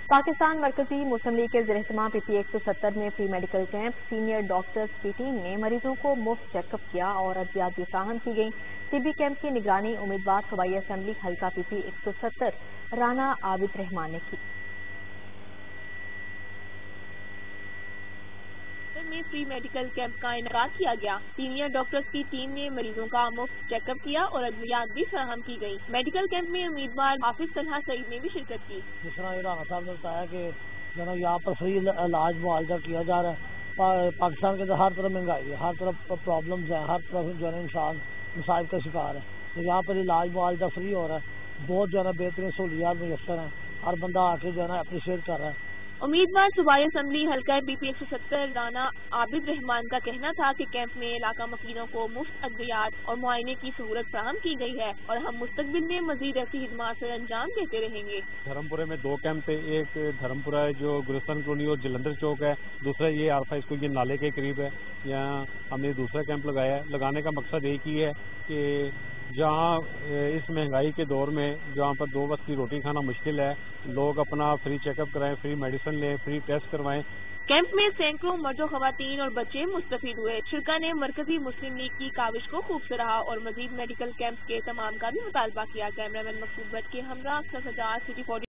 پاکستان مرکزی مسلم لیگ کے زیر اہتمام PP 170 میں free medical camp senior doctors کی ٹیم نے مریضوں کو مفت چیک اپ کیا اور ادویات بھی فراہم کی گئیں۔ طبی کیمپ کی نگرانی امیدوار صوبائی اسمبلی حلقہ PP 170 رانا عابد رحمان نے کی۔ میں فری میڈیکل کیمپ کا انعقاد کیا گیا۔ سینئر ڈاکٹرز کی ٹیم نے مریضوں کا مفت چیک اپ کیا اور ادویات بھی فراہم کی گئی۔ میڈیکل کیمپ میں امیدوار حافظ طلحہ سعید نے بھی شرکت کی۔ جس طرح رانا صاحب نے بتایا کہ یہاں پر فری علاج معالجہ کیا جا رہا ہے۔ پاکستان کے اندر ہر طرف مہنگائی ہے، ہر طرف پرابلمز ہیں، ہر طرف جو ہے انسان مصائب کا شکار ہے، تو یہاں پر علاج معالجہ فری ہو رہا ہے۔ بہت جو ہے بہترین سہولیات میسر ہیں، ہر بندہ آ کے جو ہے اپریشیٹ کر رہا ہے۔ امیدوار صوبائی اسمبلی حلقہ PP 170 رانا عابد رحمان کا کہنا تھا کہ کیمپ میں علاقہ مکینوں کو مفت ادویات اور معائنے کی سہولت فراہم کی گئی ہے اور ہم مستقبل میں مزید ایسی خدمات سر انجام دیتے رہیں گے۔ دھرمپورے میں 2 کیمپ تھے، ایک دھرمپورہ جو گلستان کالونی اور جلندر چوک ہے، دوسرا یہ عارفہ اسکول یہ نالے کے قریب ہے۔ یہاں ہم نے دوسرا کیمپ لگایا ہے۔ لگانے کا مقصد ایک ہی ہے کہ جہاں اس مہنگائی کے دور میں جہاں پر 2 وقت کی روٹی کھانا مشکل ہے، لوگ اپنا فری چیک اپ کرائیں، فری میڈیسن لیں، فری ٹیسٹ کروائیں۔ کیمپ میں سینکڑوں مرد و خواتین اور بچے مستفید ہوئے۔ شرکا نے مرکزی مسلم لیگ کی کاوش کو خوب سراہا اور مزید میڈیکل کیمپ کے تمام کا بھی مطالبہ کیا۔ کیمرہ مین مقصود بٹ کے ہمراہ اختر سجاد، City 40